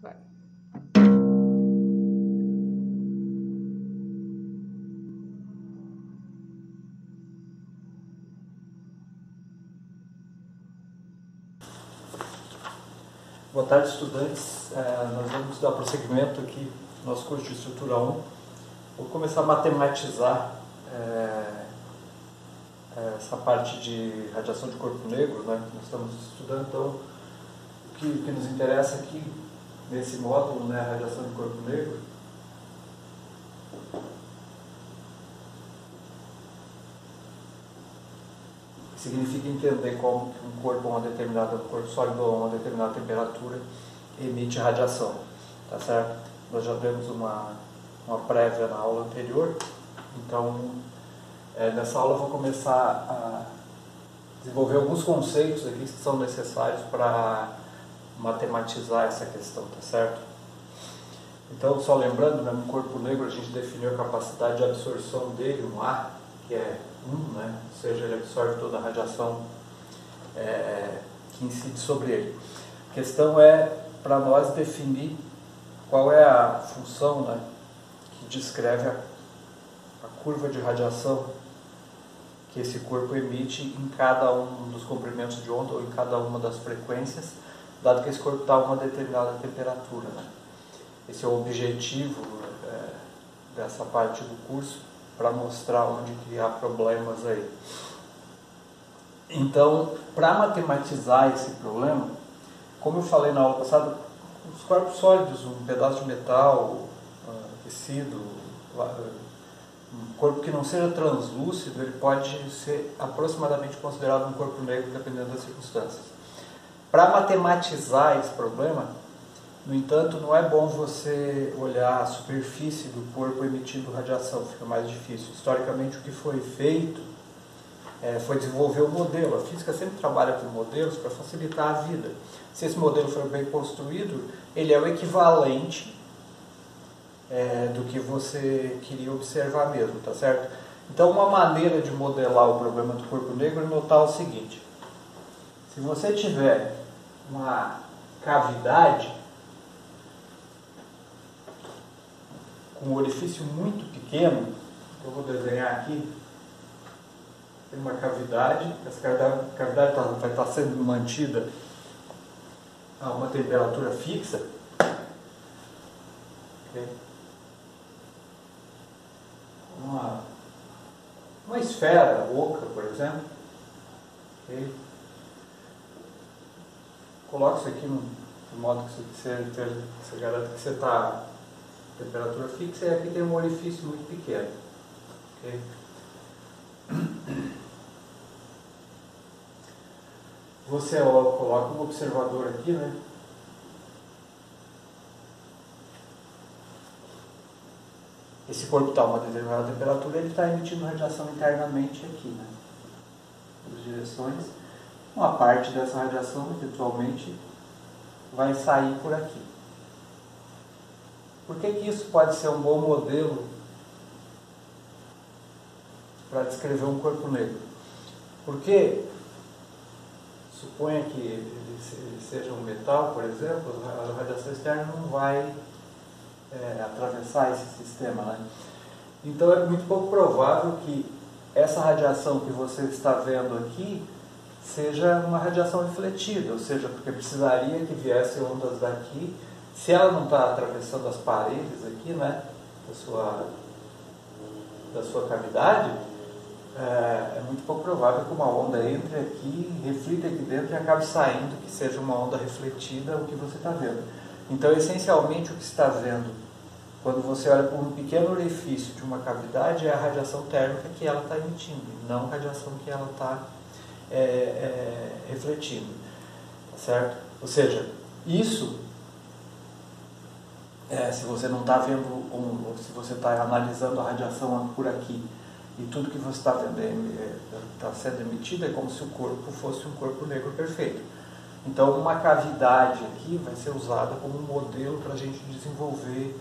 Vai. Boa tarde, estudantes. Nós vamos dar prosseguimento aqui no nosso curso de Estrutura 1. Vou começar a matematizar essa parte de radiação de corpo negro, né, que nós estamos estudando. Então, o que nos interessa aqui nesse módulo, né, a radiação de corpo negro, significa entender como um corpo um corpo sólido a uma determinada temperatura emite radiação, tá certo? Nós já demos uma prévia na aula anterior, então nessa aula eu vou começar a desenvolver alguns conceitos aqui que são necessários para matematizar essa questão, tá certo? Então, só lembrando, né, no corpo negro a gente definiu a capacidade de absorção dele, um A, que é 1, né? Ou seja, ele absorve toda a radiação que incide sobre ele. A questão é para nós definir qual é a função, né, que descreve a curva de radiação que esse corpo emite em cada um dos comprimentos de onda ou em cada uma das frequências, dado que esse corpo está a uma determinada temperatura, né? Esse é o objetivo dessa parte do curso, para mostrar onde que há problemas aí. Então, para matematizar esse problema, como eu falei na aula passada, os corpos sólidos, um pedaço de metal, tecido, um corpo que não seja translúcido, ele pode ser aproximadamente considerado um corpo negro, dependendo das circunstâncias. Para matematizar esse problema, no entanto, não é bom você olhar a superfície do corpo emitindo radiação, fica mais difícil. Historicamente, o que foi feito foi desenvolver um modelo. A física sempre trabalha com modelos para facilitar a vida. Se esse modelo for bem construído, ele é o equivalente do que você queria observar mesmo, tá certo? Então, uma maneira de modelar o problema do corpo negro é notar o seguinte: se você tiver uma cavidade com um orifício muito pequeno, eu vou desenhar aqui, tem uma cavidade, essa cavidade vai estar sendo mantida a uma temperatura fixa. Okay. Uma esfera oca, por exemplo. Okay. Coloque isso aqui de modo que você garanta que você está temperatura fixa, e aqui tem um orifício muito pequeno. Okay? Você coloca um observador aqui, né? Esse corpo está a uma determinada temperatura, ele está emitindo radiação internamente aqui, né? Nas direções. Uma parte dessa radiação, eventualmente, vai sair por aqui. Por que isso pode ser um bom modelo para descrever um corpo negro? Porque, suponha que ele seja um metal, por exemplo, a radiação externa não vai atravessar esse sistema, né? Então é muito pouco provável que essa radiação que você está vendo aqui seja uma radiação refletida, ou seja, porque precisaria que viessem ondas daqui. Se ela não está atravessando as paredes aqui, né, da sua cavidade, é muito pouco provável que uma onda entre aqui, reflita aqui dentro e acabe saindo, que seja uma onda refletida o que você está vendo. Então, essencialmente, o que você está vendo quando você olha por um pequeno orifício de uma cavidade é a radiação térmica que ela está emitindo, não a radiação que ela está refletindo, tá certo? Ou seja, isso, se você não está vendo, ou se você está analisando a radiação por aqui, e tudo que você está vendo está sendo emitido, é como se o corpo fosse um corpo negro perfeito. Então, uma cavidade aqui vai ser usada como um modelo para a gente desenvolver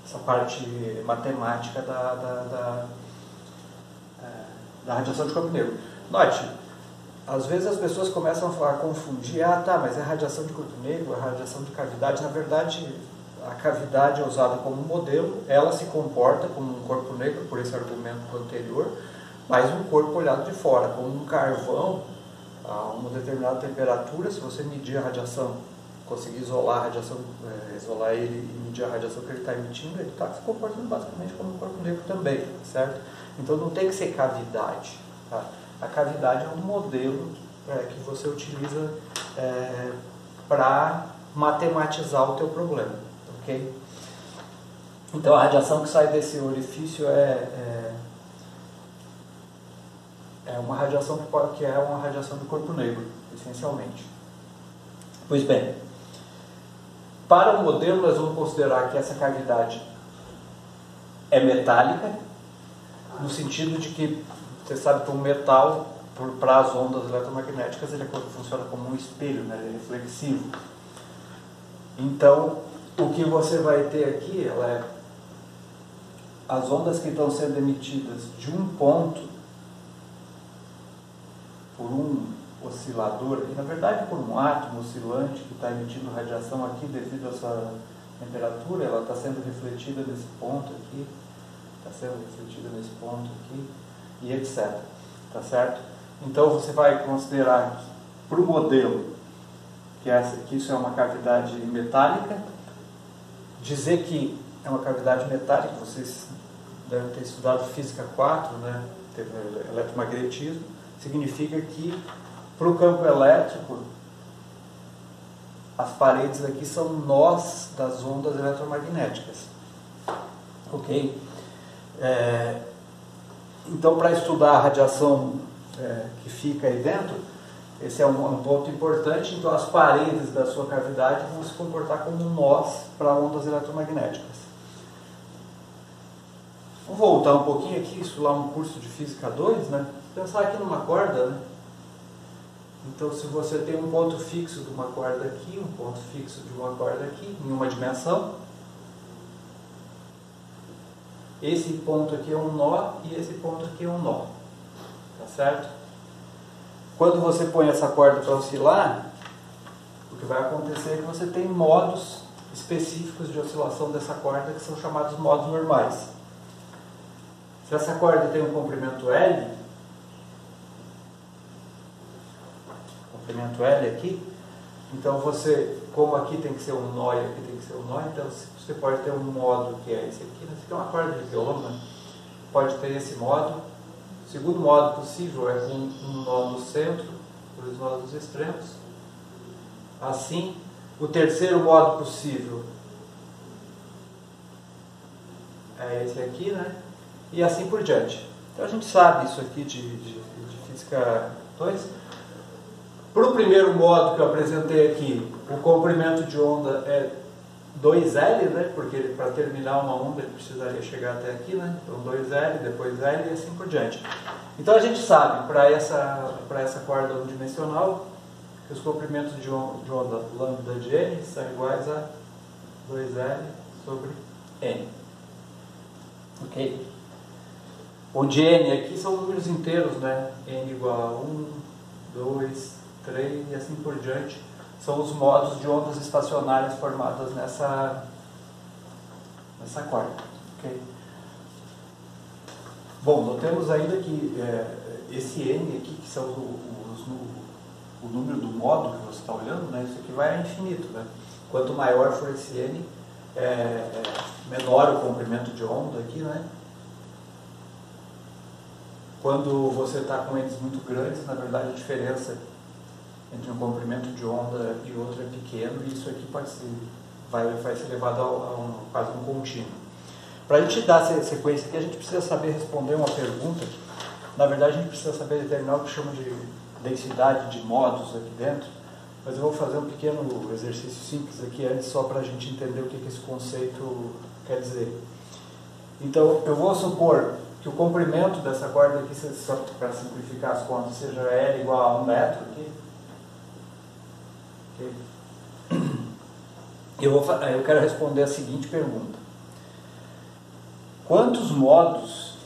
essa parte matemática da radiação de corpo negro. Note, às vezes as pessoas começam a confundir, tá, mas é radiação de corpo negro, é radiação de cavidade. Na verdade, a cavidade é usada como modelo, ela se comporta como um corpo negro, por esse argumento anterior, mas um corpo olhado de fora, como um carvão, a uma determinada temperatura. Se você medir a radiação, conseguir isolar a radiação, isolar ele e medir a radiação que ele está emitindo, ele está se comportando basicamente como um corpo negro também, certo? Então não tem que ser cavidade, tá? A cavidade é um modelo que você utiliza para matematizar o teu problema, ok? Então a radiação que sai desse orifício é uma radiação que é uma radiação do corpo negro, essencialmente. Pois bem, para o modelo nós vamos considerar que essa cavidade é metálica, no sentido de que você sabe que um metal, para as ondas eletromagnéticas, ele funciona como um espelho, né? Ele é reflexivo. Então, o que você vai ter aqui, as ondas que estão sendo emitidas de um ponto por um oscilador, e na verdade por um átomo oscilante que está emitindo radiação aqui devido a essa temperatura, ela está sendo refletida nesse ponto aqui, está sendo refletida nesse ponto aqui, e etc. Tá certo? Então você vai considerar para o modelo que isso é uma cavidade metálica, dizer que é uma cavidade metálica, vocês devem ter estudado física 4, né? Eletromagnetismo, significa que para o campo elétrico as paredes aqui são nós das ondas eletromagnéticas, ok? Então, para estudar a radiação que fica aí dentro, esse é um ponto importante. Então, as paredes da sua cavidade vão se comportar como nós para ondas eletromagnéticas. Vou voltar um pouquinho aqui, isso lá um curso de Física 2, né? Pensar aqui numa corda, né? Então, se você tem um ponto fixo de uma corda aqui, um ponto fixo de uma corda aqui, em uma dimensão, esse ponto aqui é um nó e esse ponto aqui é um nó, tá certo? Quando você põe essa corda para oscilar, o que vai acontecer é que você tem modos específicos de oscilação dessa corda que são chamados modos normais. Se essa corda tem um comprimento L, aqui, então você, como aqui tem que ser um nó e aqui tem que ser um nó, então você pode ter um modo que é esse aqui, né? Esse aqui é uma corda de violão, né? Pode ter esse modo. O segundo modo possível é com um nó no centro, dois nós nos extremos. Assim, o terceiro modo possível é esse aqui, né? E assim por diante. Então a gente sabe isso aqui de Física 2. Para o primeiro modo que eu apresentei aqui, o comprimento de onda é 2L, né? Porque para terminar uma onda ele precisaria chegar até aqui, né? Então 2L, depois L e assim por diante. Então a gente sabe, para essa corda unidimensional, que os comprimentos de onda lambda de N são iguais a 2L sobre N. Ok? Onde N aqui são números inteiros, né? N igual a 1, 2, 3 e assim por diante. São os modos de ondas estacionárias formadas nessa corda. Okay? Bom, notemos ainda que esse N aqui, que são o número do modo que você está olhando, né? Isso aqui vai a infinito. Né? Quanto maior for esse N, menor o comprimento de onda aqui, né? Quando você está com N's muito grandes, na verdade a diferença entre um comprimento de onda e outro é pequeno, e isso aqui vai ser levado a quase um contínuo. Para a gente dar essa sequência aqui, a gente precisa saber responder uma pergunta. Na verdade, a gente precisa saber determinar o que chama de densidade de modos aqui dentro, mas eu vou fazer um pequeno exercício simples aqui antes, só para a gente entender o que esse conceito quer dizer. Então, eu vou supor que o comprimento dessa corda aqui, só para simplificar as contas, seja L igual a 1 metro aqui. Okay. Eu quero responder a seguinte pergunta: quantos modos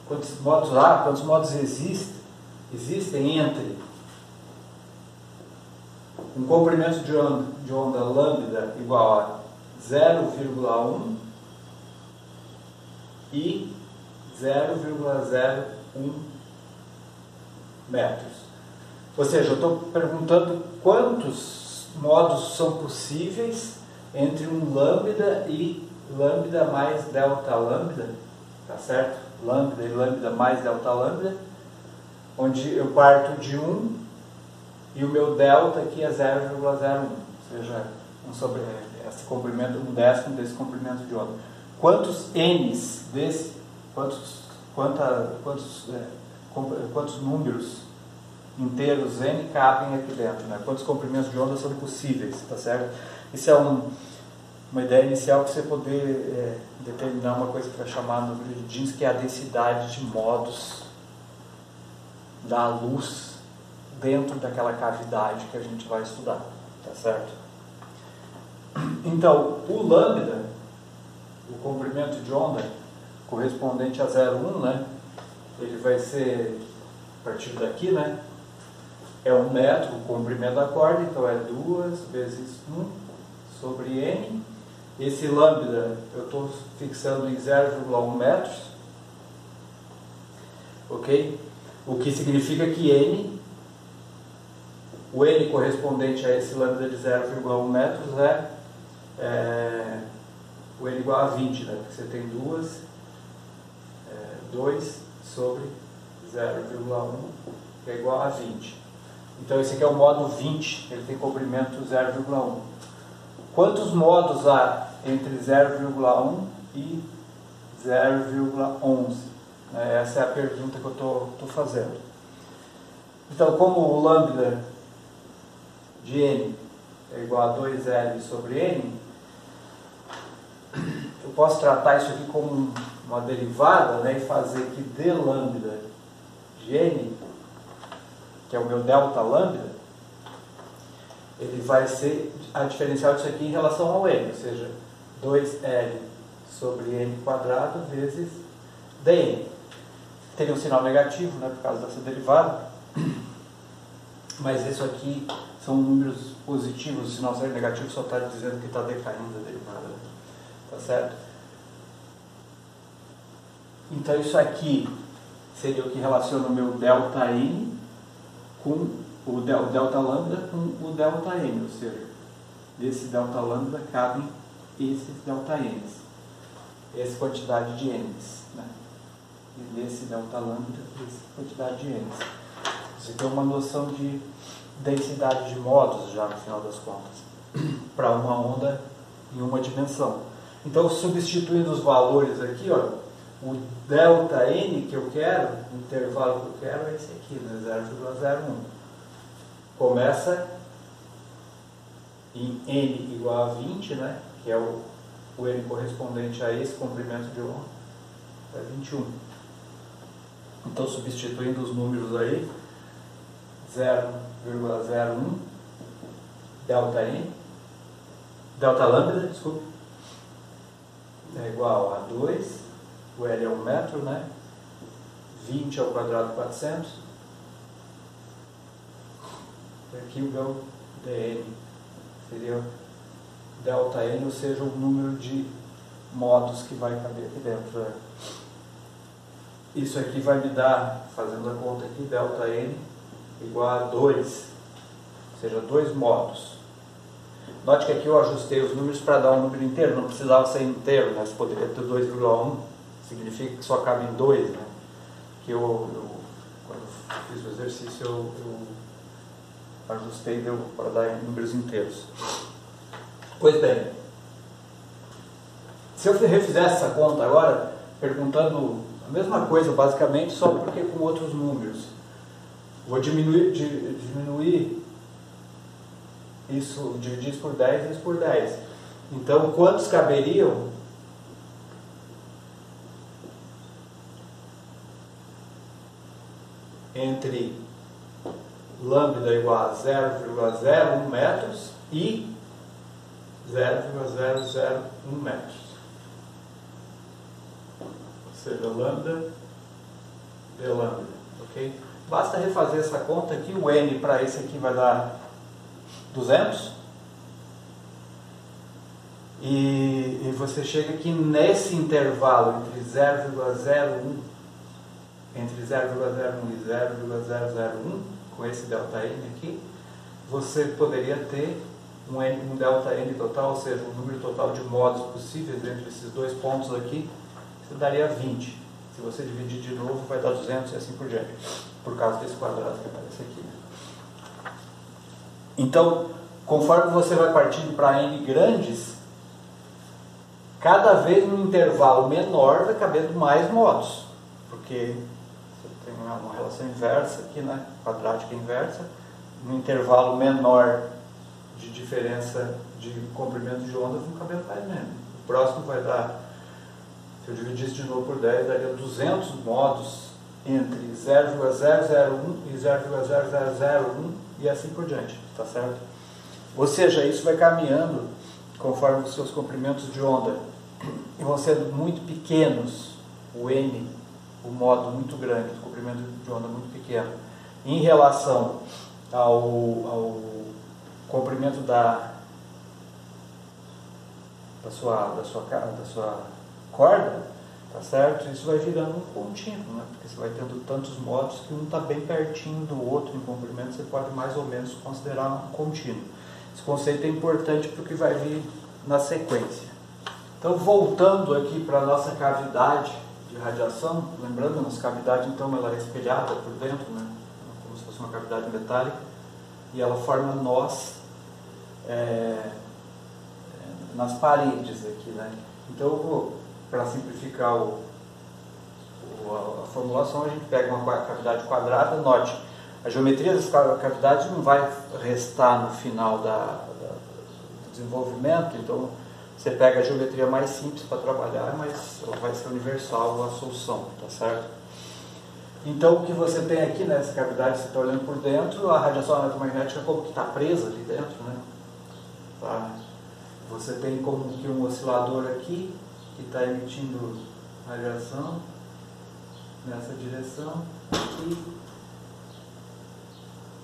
quantos modos há, quantos modos existem entre um comprimento de onda lambda igual a 0,1 e 0,01 metros. Ou seja, eu estou perguntando quantos modos são possíveis entre um lambda e lambda mais delta lambda, tá certo? Lambda e lambda mais delta lambda, onde eu parto de 1 e o meu delta aqui é 0,01, ou seja, esse comprimento, 1/10 desse comprimento de onda. Quantos n's desse, quantos números inteiros n cabem aqui dentro, né? Quantos comprimentos de onda são possíveis, tá certo? Isso é uma ideia inicial para você poder determinar uma coisa que vai chamar no número de Jeans, que é a densidade de modos da luz dentro daquela cavidade que a gente vai estudar, tá certo? Então, o lambda, o comprimento de onda correspondente a 0,1, né? Ele vai ser, a partir daqui, né? É 1 metro o comprimento da corda, então é 2 vezes 1 sobre n. Esse lambda eu estou fixando em 0,1 metros, ok? O que significa que n, o n correspondente a esse lambda de 0,1 metros é o n igual a 20, né? Porque você tem 2 sobre 0,1, que é igual a 20. Então esse aqui é o modo 20, ele tem comprimento 0,1. Quantos modos há entre 0,1 e 0,11? Essa é a pergunta que eu estou fazendo. Então, como o lambda de n é igual a 2L sobre n, eu posso tratar isso aqui como uma derivada, né, e fazer que d lambda de n, que é o meu delta lambda, ele vai ser a diferencial disso aqui em relação ao n, ou seja, 2L sobre n quadrado vezes dn. Teria um sinal negativo, né, por causa dessa derivada, mas isso aqui são números positivos, o sinal negativo só está dizendo que está decaindo a derivada, tá certo? Então isso aqui seria o que relaciona o meu delta n com o delta lambda com o delta n, ou seja, desse delta lambda cabem esses delta n's, essa quantidade de n's, né? E desse delta lambda, essa quantidade de n's. Você tem uma noção de densidade de modos já no final das contas, para uma onda em uma dimensão. Então, substituindo os valores aqui, ó, o delta n que eu quero, o intervalo que eu quero é esse aqui, né, 0,01. Começa em n igual a 20, né, que é o n correspondente a esse comprimento de onda, é 21. Então, substituindo os números aí, 0,01 delta n, delta lambda, desculpa, é igual a 2, o L é 1 metro, né? 20 ao quadrado 400, e aqui o meu dn seria delta n, ou seja, o número de modos que vai caber aqui dentro, né? Isso aqui vai me dar, fazendo a conta aqui, delta n igual a 2, ou seja, 2 modos. Note que aqui eu ajustei os números para dar um número inteiro, não precisava ser inteiro, né? Você poderia ter 2,1, significa que só cabe em 2, né? Que quando fiz o exercício, eu ajustei, deu para dar em números inteiros. Pois bem, se eu refizesse essa conta agora, perguntando a mesma coisa, basicamente, só porque com outros números. Vou diminuir isso, dividir isso por 10 e isso por 10. Então, quantos caberiam entre lambda igual a 0,01 metros e 0,001 metros? Ou seja, lambda d lambda, ok? Basta refazer essa conta aqui, o n para esse aqui vai dar 200. E você chega aqui nesse intervalo entre 0,01 e 0,001, com esse ΔN aqui, você poderia ter um ΔN total, ou seja, um número total de modos possíveis entre esses dois pontos aqui, você daria 20. Se você dividir de novo, vai dar 200 e assim por diante, por causa desse quadrado que aparece aqui. Então, conforme você vai partindo para n grandes, cada vez num intervalo menor vai cabendo mais modos, porque você tem uma relação inversa aqui, né? Quadrática inversa. No intervalo menor de diferença de comprimento de onda, vão cabendo mais menos. O próximo vai dar, se eu dividisse de novo por 10, daria 200 modos entre 0,001 e 0,0001 e assim por diante, tá certo? Ou seja, isso vai caminhando conforme os seus comprimentos de onda e vão sendo muito pequenos, o n, o modo muito grande, o comprimento de onda muito pequeno, em relação ao comprimento da sua corda, tá certo? Isso vai virando um contínuo, né? Porque você vai tendo tantos modos que um está bem pertinho do outro em comprimento, você pode mais ou menos considerar um contínuo. Esse conceito é importante para o que vai vir na sequência. Então, voltando aqui para a nossa cavidade de radiação, lembrando, a nossa cavidade, então, ela é espelhada por dentro, né? Como se fosse uma cavidade metálica, e ela forma nós nas paredes aqui, né? Então, eu vou, para simplificar a formulação, a gente pega uma cavidade quadrada. Note, a geometria dessa cavidade não vai restar no final do desenvolvimento, então você pega a geometria mais simples para trabalhar, mas ela vai ser universal a solução, tá certo? Então, o que você tem aqui nessa cavidade, você está olhando por dentro, a radiação eletromagnética como que está presa ali dentro, né? Tá? Você tem como que um oscilador aqui, que está emitindo radiação nessa direção,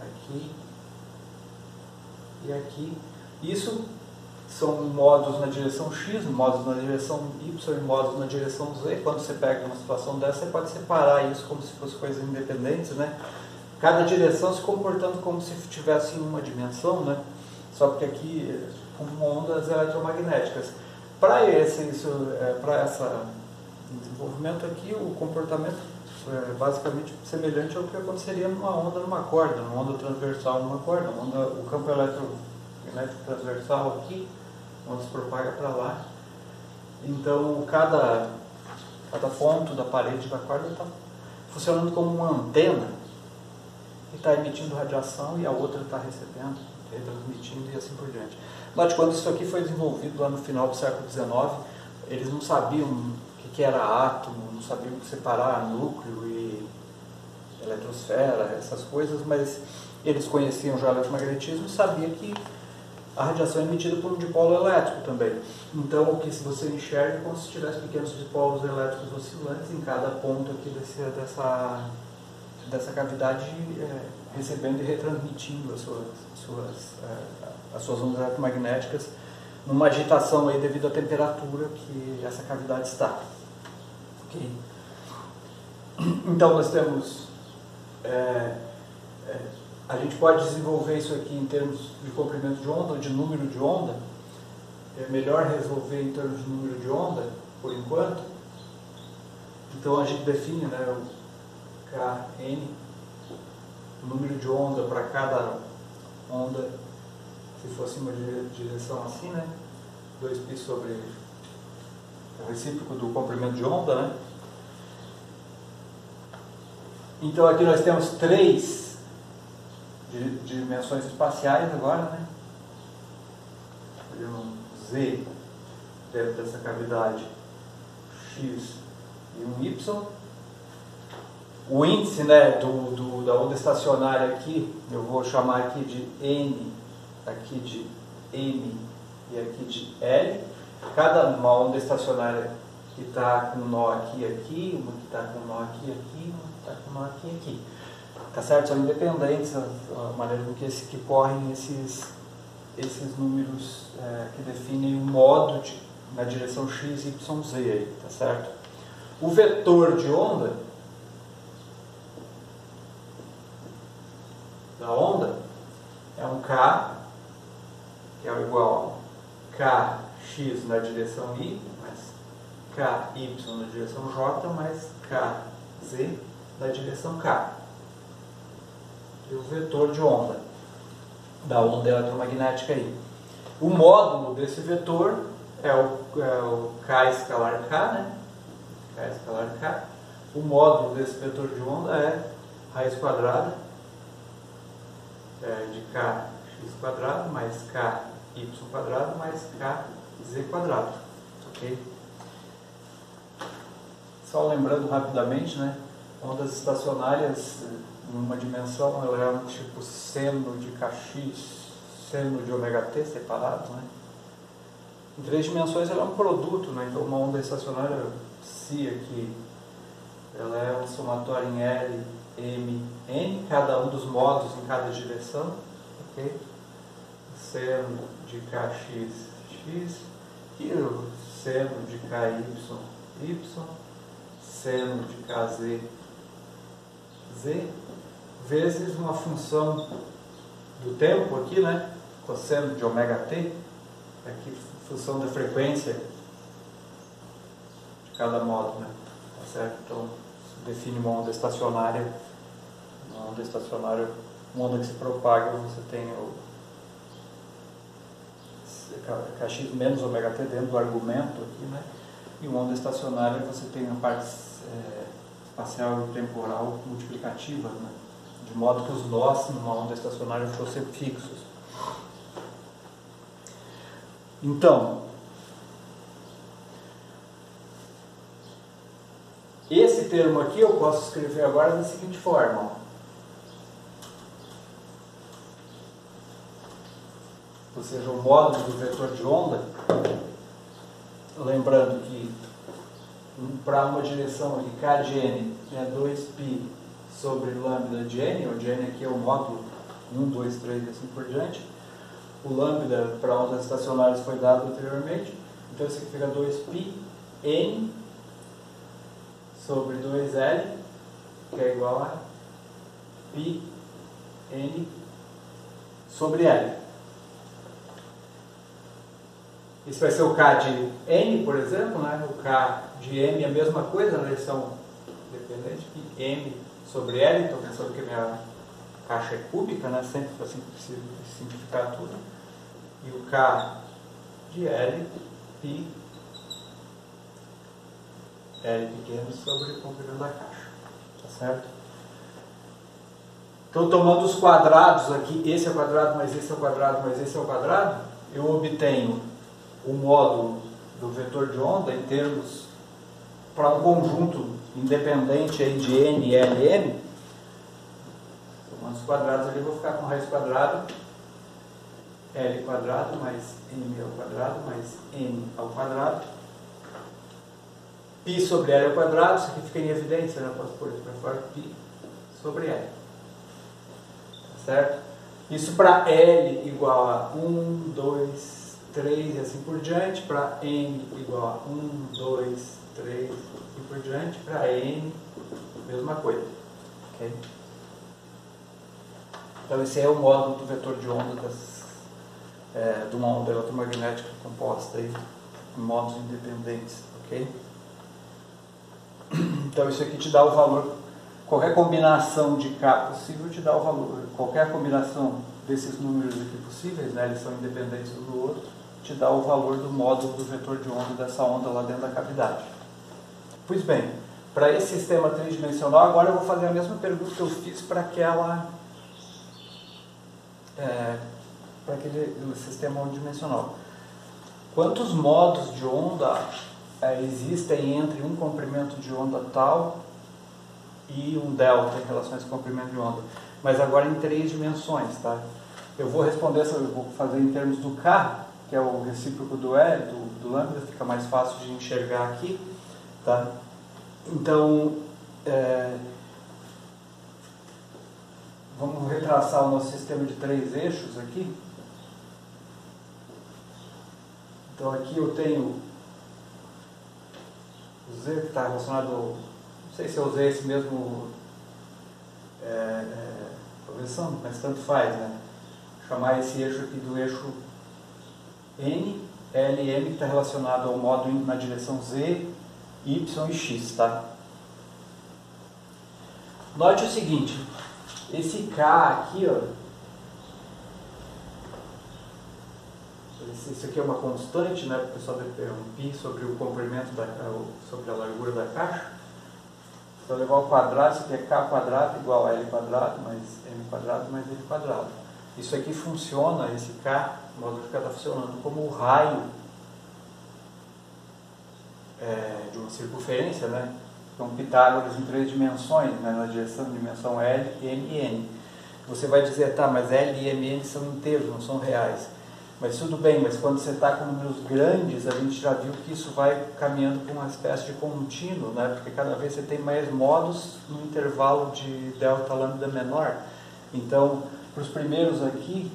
aqui e aqui. Isso são modos na direção X, modos na direção Y e modos na direção Z. Quando você pega uma situação dessa, você pode separar isso como se fossem coisas independentes, né? Cada direção se comportando como se tivesse em uma dimensão, né? Só porque aqui, com ondas eletromagnéticas. Para esse desenvolvimento aqui, o comportamento é basicamente semelhante ao que aconteceria numa onda numa corda, numa onda transversal numa corda. O campo eletromagnético transversal aqui, onde se propaga para lá. Então, cada ponto da parede da corda está funcionando como uma antena e está emitindo radiação e a outra está recebendo, retransmitindo e assim por diante. Note, quando isso aqui foi desenvolvido lá no final do século XIX, eles não sabiam o que era átomo, não sabiam separar núcleo e eletrosfera, essas coisas, mas eles conheciam já o eletromagnetismo e sabiam que a radiação é emitida por um dipolo elétrico também. Então, o que você enxerga é como se tivesse pequenos dipolos elétricos oscilantes em cada ponto aqui dessa cavidade, recebendo e retransmitindo as suas ondas eletromagnéticas numa agitação aí devido à temperatura que essa cavidade está. Okay? Então, nós temos... a gente pode desenvolver isso aqui em termos de comprimento de onda ou de número de onda. É melhor resolver em termos de número de onda, por enquanto. Então a gente define, né, o Kn, o número de onda para cada onda, se fosse uma direção assim, né, 2π sobre o recíproco do comprimento de onda, né. Então aqui nós temos 3 dimensões espaciais agora, né? Um Z dentro dessa cavidade, X e um Y. O índice, né, da onda estacionária aqui, eu vou chamar aqui de N, aqui de M e aqui de L. Cada uma onda estacionária que está com nó aqui e aqui, uma que está com nó aqui e aqui, uma que está com nó aqui e aqui. Tá certo? São independentes a maneira com que correm esses números que definem o modo na direção x, y, z aí, tá certo? O vetor de onda da onda é um k, que é igual a kx na direção y, mais ky na direção j, mais kz na direção k. E o vetor de onda da onda eletromagnética aí. O módulo desse vetor é o k escalar k, né? K escalar k. O módulo desse vetor de onda é raiz quadrada de kx quadrado mais ky quadrado mais kz quadrado. Ok? Só lembrando rapidamente, né? Ondas estacionárias em uma dimensão, ela é um tipo seno de kx, seno de ômega t separados, né? Em 3 dimensões ela é um produto, né? Então uma onda estacionária psi aqui, ela é um somatório em L, M, N, cada um dos modos em cada direção, ok? Seno de kx, x, e o seno de ky, y, seno de kz, z, vezes uma função do tempo aqui, né? Cosseno de ômega t, aqui função da frequência de cada modo, né? Tá certo? Então, define uma onda estacionária. Uma onda estacionária, uma onda que se propaga, você tem o kx menos ômega t dentro do argumento aqui, né? E uma onda estacionária, você tem a parte espacial e temporal multiplicativa, né? De modo que os nós numa onda estacionária fossem fixos. Então, esse termo aqui eu posso escrever agora da seguinte forma. Ou seja, o módulo do vetor de onda, lembrando que para uma direção aqui, k de n é 2π sobre lambda de n, onde n aqui é o módulo 1, 2, 3 e assim por diante. O lambda para ondas estacionárias foi dado anteriormente, então isso aqui fica 2π n sobre 2L, que é igual a π n sobre L. Isso vai ser o K de n, por exemplo, né? O K de m é a mesma coisa, né? Eles são dependentes, π m sobre L, então pensando que a minha caixa é cúbica, né? Sempre para simplificar tudo. E o K de L, π L pequeno sobre o comprimento da caixa. Tá certo? Então, tomando os quadrados aqui, esse é o quadrado, mas esse é o quadrado, mas esse é o quadrado, eu obtenho o módulo do vetor de onda em termos para um conjunto independente aí de n, l, m. Tomando os quadrados ali, eu vou ficar com raiz quadrada L quadrado mais M ao quadrado mais N ao quadrado. Π sobre L ao quadrado, isso aqui fica em evidência, né? Posso pôr isso para fora, π sobre L. Tá certo? Isso para L igual a 1, 2, 3 e assim por diante. Para N igual a 1, 2, 3 e assim por diante. Para N, mesma coisa. Ok? Então esse é o módulo do vetor de onda de uma onda eletromagnética composta aí, em modos independentes, ok? Então isso aqui te dá o valor, qualquer combinação de K possível te dá o valor, qualquer combinação desses números aqui possíveis, né, eles são independentes um do outro, te dá o valor do módulo do vetor de onda dessa onda lá dentro da cavidade. Pois bem, para esse sistema tridimensional, agora eu vou fazer a mesma pergunta que eu fiz para para aquele sistema unidimensional. Quantos modos de onda existem entre um comprimento de onda tal e um delta em relação a esse comprimento de onda? Mas agora em 3 dimensões, tá? Eu vou responder eu vou fazer em termos do K, que é o recíproco do L, do lambda, fica mais fácil de enxergar aqui. Tá? Então, vamos retraçar o nosso sistema de 3 eixos aqui. Então aqui eu tenho o Z que está relacionado, não sei se eu usei esse mesmo progressão, mas tanto faz, né? Chamar esse eixo aqui do eixo N, L e M, que está relacionado ao modo indo na direção Z, Y e X, tá? Note o seguinte, esse K aqui, ó, isso aqui é uma constante, né? O pessoal é um π sobre o comprimento, sobre a largura da caixa. Se eu levar ao quadrado, isso aqui é K quadrado igual a L quadrado, mais M quadrado, mais L quadrado. Isso aqui funciona, esse K, o módulo de K está funcionando como o raio de uma circunferência, né? Então, Pitágoras em 3 dimensões, né? Na dimensão L, M e N. Você vai dizer, tá, mas L e M e N são inteiros, não são reais. Mas tudo bem, mas quando você está com números grandes, a gente já viu que isso vai caminhando para uma espécie de contínuo, né? Porque cada vez você tem mais modos no intervalo de delta lambda menor. Então, para os primeiros aqui,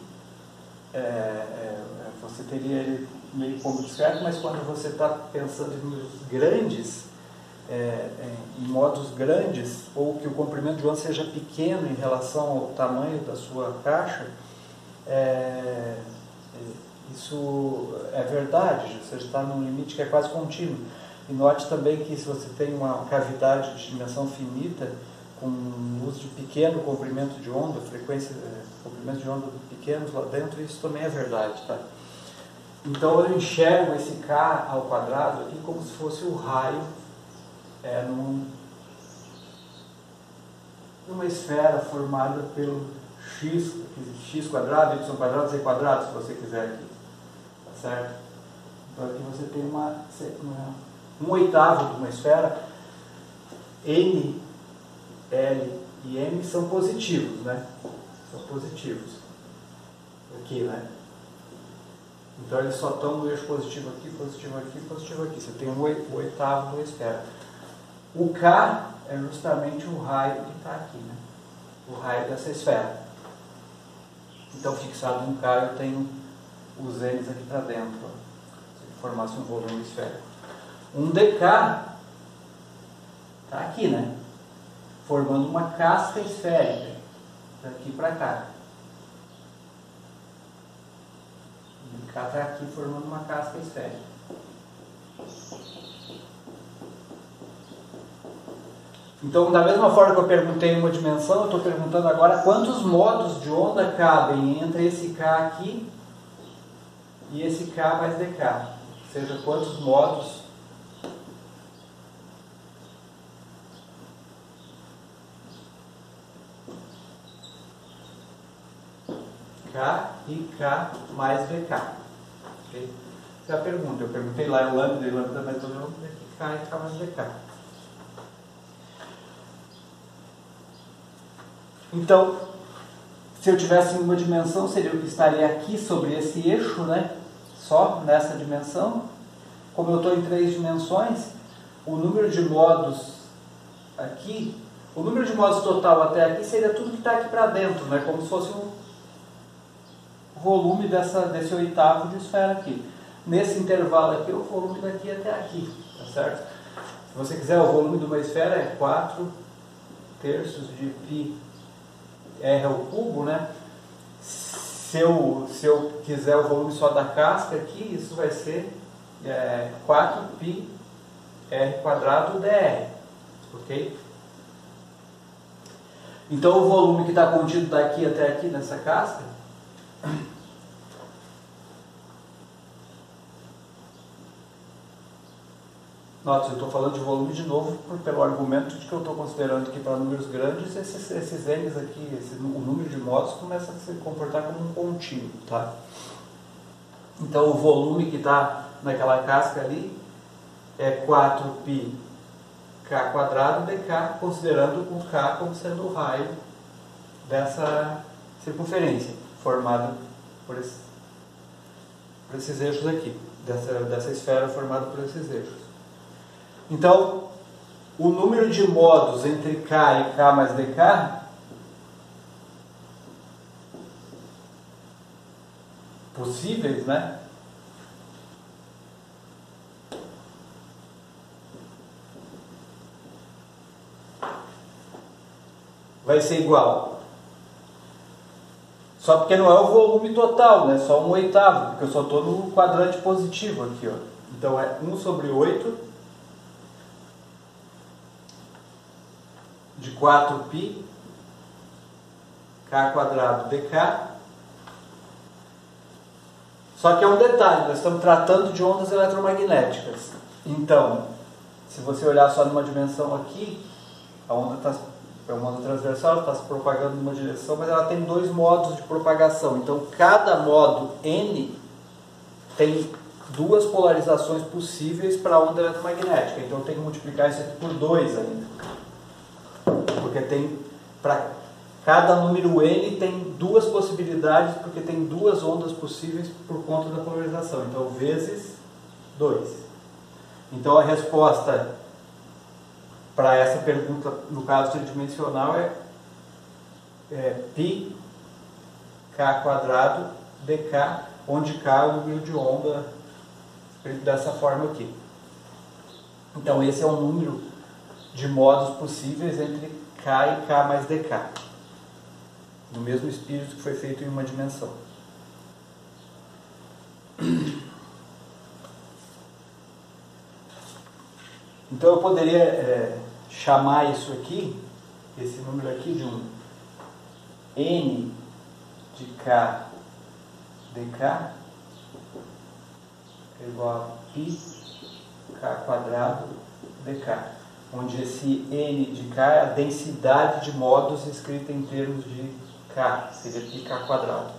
você teria ele meio como discreto, mas quando você está pensando em números grandes, em modos grandes, ou que o comprimento de onda seja pequeno em relação ao tamanho da sua caixa, isso é verdade, você está num limite que é quase contínuo. E note também que se você tem uma cavidade de dimensão finita, com uso de pequeno comprimento de onda, comprimento de onda pequenos lá dentro, isso também é verdade, tá? Então eu enxergo esse K ao quadrado aqui como se fosse o raio numa esfera formada pelo x quadrado, y quadrado, z quadrado, se você quiser aqui, tá certo? Então aqui você tem um oitavo de uma esfera. N, L e M são positivos, né? São positivos aqui, né? Então eles só estão no eixo positivo aqui, positivo aqui, positivo aqui. Você tem um oitavo de uma esfera. O K é justamente o raio que está aqui, né? O raio dessa esfera. Então, fixado no K, eu tenho os N's aqui para dentro, ó, se formasse um volume esférico. Um dk está aqui, né? Formando uma casca esférica, daqui para cá. O dk está aqui formando uma casca esférica. Então, da mesma forma que eu perguntei em uma dimensão, eu estou perguntando agora quantos modos de onda cabem entre esse K aqui e esse K mais dk. Ou seja, quantos modos K e K mais dk. Okay? Essa é a pergunta. Eu perguntei lá em lambda e lambda mais ou menos K e K mais dk. Então, se eu tivesse em uma dimensão, seria o que estaria aqui sobre esse eixo, né? Só nessa dimensão. Como eu estou em 3 dimensões, o número de modos aqui, o número de modos total até aqui seria tudo que está aqui para dentro, né? Como se fosse um volume desse oitavo de esfera aqui. Nesse intervalo aqui, o volume daqui até aqui, tá certo? Se você quiser, o volume de uma esfera é 4 terços de π R ao cubo, né? Se eu quiser o volume só da casca aqui, isso vai ser 4π R quadrado dr, ok? Então o volume que está contido daqui até aqui nessa casca note, eu estou falando de volume de novo pelo argumento de que eu estou considerando que para números grandes esses N's aqui, o número de modos começa a se comportar como um contínuo, tá? Então o volume que está naquela casca ali é 4π K quadrado dk, considerando o K como sendo o raio dessa circunferência formada por esses eixos aqui, dessa esfera formada por esses eixos. Então, o número de modos entre K e K mais dk possíveis, né? Vai ser igual. Só porque não é o volume total, né? Só 1/8, porque eu só estou no quadrante positivo aqui, ó. Então é 1 sobre 8 de 4π K quadrado dk. Só que é um detalhe, nós estamos tratando de ondas eletromagnéticas. Então, se você olhar só numa dimensão aqui, a onda é uma onda transversal, está se propagando numa direção, mas ela tem dois modos de propagação. Então, cada modo N tem duas polarizações possíveis para a onda eletromagnética. Então, eu tenho que multiplicar isso aqui por 2 ainda. Porque tem, para cada número N tem duas possibilidades, porque tem duas ondas possíveis por conta da polarização. Então, vezes 2. Então, a resposta para essa pergunta, no caso tridimensional, é π K quadrado dk, onde K é o número de onda escrito dessa forma aqui. Então, esse é o número de modos possíveis entre K e K mais dk, no mesmo espírito que foi feito em uma dimensão. Então eu poderia chamar isso aqui, esse número aqui, de um N de K dk é igual a π K quadrado dk, onde esse N de K é a densidade de modos escrita em termos de K, seria πk quadrado.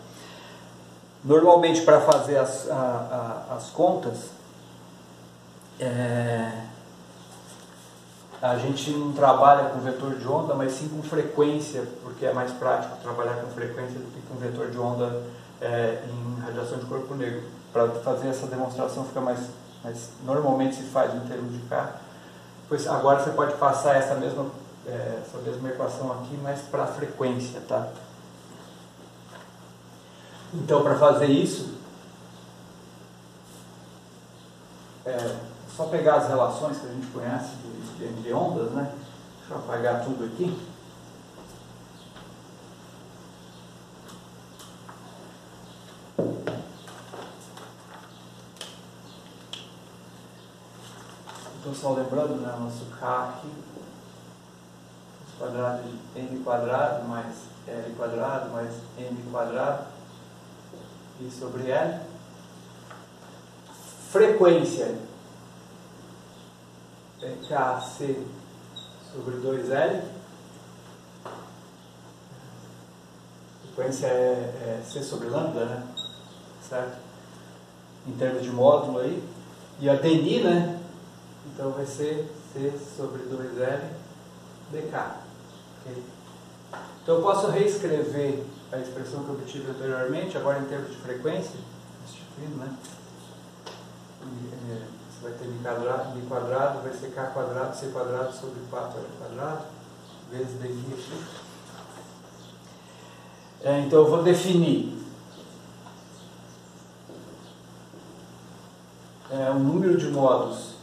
Normalmente, para fazer as contas, a gente não trabalha com vetor de onda, mas sim com frequência, porque é mais prático trabalhar com frequência do que com vetor de onda em radiação de corpo negro. Para fazer essa demonstração fica mais normalmente se faz em termos de K. Pois agora você pode passar essa mesma equação aqui, mas para a frequência, tá? Então, para fazer isso, só pegar as relações que a gente conhece de ondas, né? Deixa eu apagar tudo aqui. Estou só lembrando, né? Nosso K aqui, quadrado de n quadrado mais l quadrado mais m quadrado e sobre L. Frequência é Kc sobre 2L. Frequência é C sobre lambda, né? Certo? Em termos de módulo aí. E a dni, né? Então vai ser C sobre 2L dk. Okay? Então eu posso reescrever a expressão que eu obtive anteriormente, agora em termos de frequência, substituindo, né? Você vai ter mi quadrado, vai ser k quadrado, c quadrado sobre 4l quadrado, vezes dqui aqui. Então eu vou definir um número de modos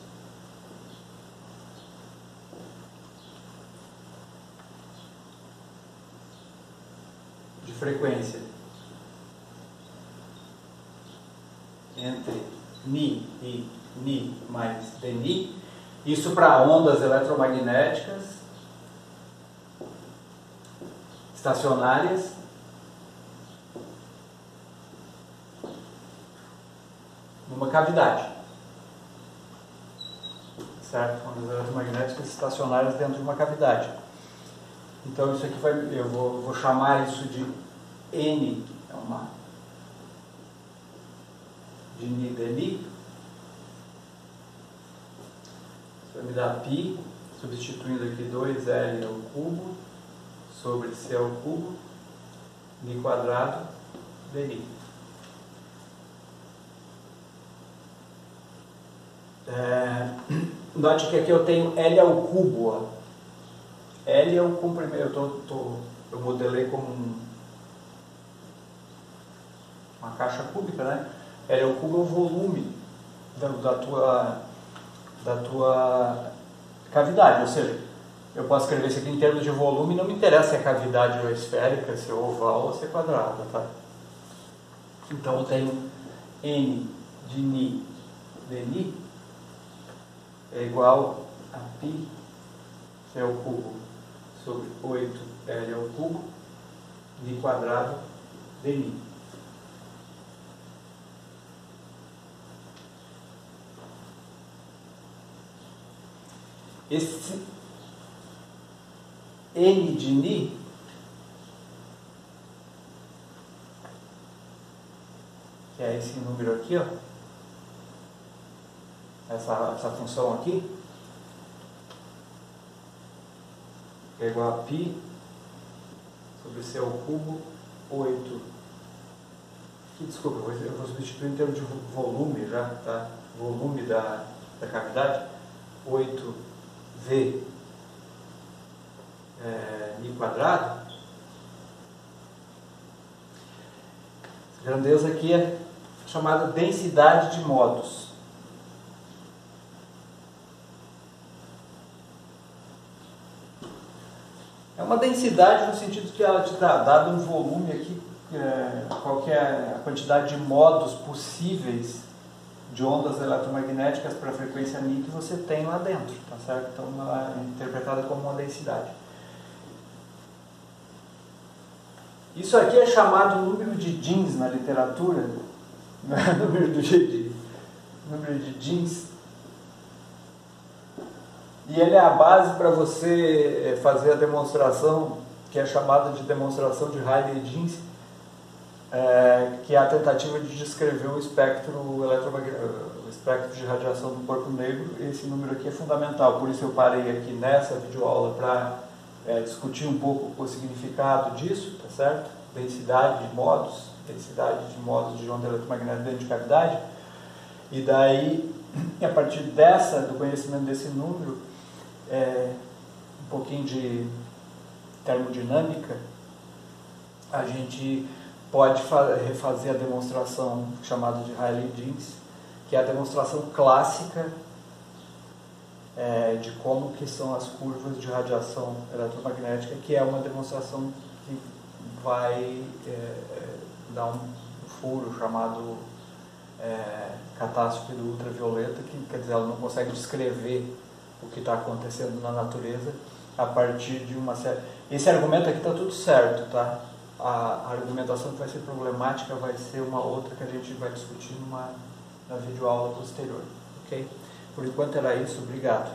de frequência entre Mi e Ni mais Dni, isso para ondas eletromagnéticas estacionárias numa cavidade, certo? Ondas eletromagnéticas estacionárias dentro de uma cavidade. Então isso aqui eu vou chamar isso de N, de Ni Dni. Isso vai me dar π, substituindo aqui 2L ao cubo sobre C ao cubo, Mi quadrado Dni. Note que aqui eu tenho L ao cubo. Ó. L é o comprimento. Eu modelei como uma caixa cúbica, né? L ao cubo é o volume da tua cavidade. Ou seja, eu posso escrever isso aqui em termos de volume, não me interessa se é cavidade ou esférica, se é oval ou se é quadrada, tá? Então eu tenho N de Ni dNi é igual a π C ao cubo sobre 8L ao cubo Ni quadrado dNi. Esse N de Ni que é esse número aqui, ó, essa função aqui, que é igual a π sobre C ao cubo 8. Desculpa, eu vou substituir em termos de volume já, tá? Volume da cavidade, 8V Ni quadrado. Essa grandeza aqui é chamada densidade de modos. É uma densidade no sentido que ela te dá, dado um volume aqui, qual que é a quantidade de modos possíveis de ondas eletromagnéticas para a frequência Ni que você tem lá dentro, tá certo? Então ela é interpretada como uma densidade. Isso aqui é chamado número de Jeans na literatura, número de Jeans, e ele é a base para você fazer a demonstração, que é chamada de demonstração de Rayleigh-Jeans, que é a tentativa de descrever o espectro o espectro de radiação do corpo negro. Esse número aqui é fundamental, por isso eu parei aqui nessa videoaula para discutir um pouco o significado disso, tá certo? Densidade de modos de onda eletromagnética dentro de cavidade. E daí, a partir do conhecimento desse número, um pouquinho de termodinâmica, a gente pode refazer a demonstração chamada de Rayleigh-Jeans, que é a demonstração clássica de como que são as curvas de radiação eletromagnética, que é uma demonstração que vai dar um furo chamado catástrofe do ultravioleta, que quer dizer, ela não consegue descrever o que está acontecendo na natureza a partir de uma série. Esse argumento aqui está tudo certo, tá? A argumentação que vai ser problemática vai ser uma outra que a gente vai discutir na videoaula posterior, ok? Por enquanto era isso, obrigado.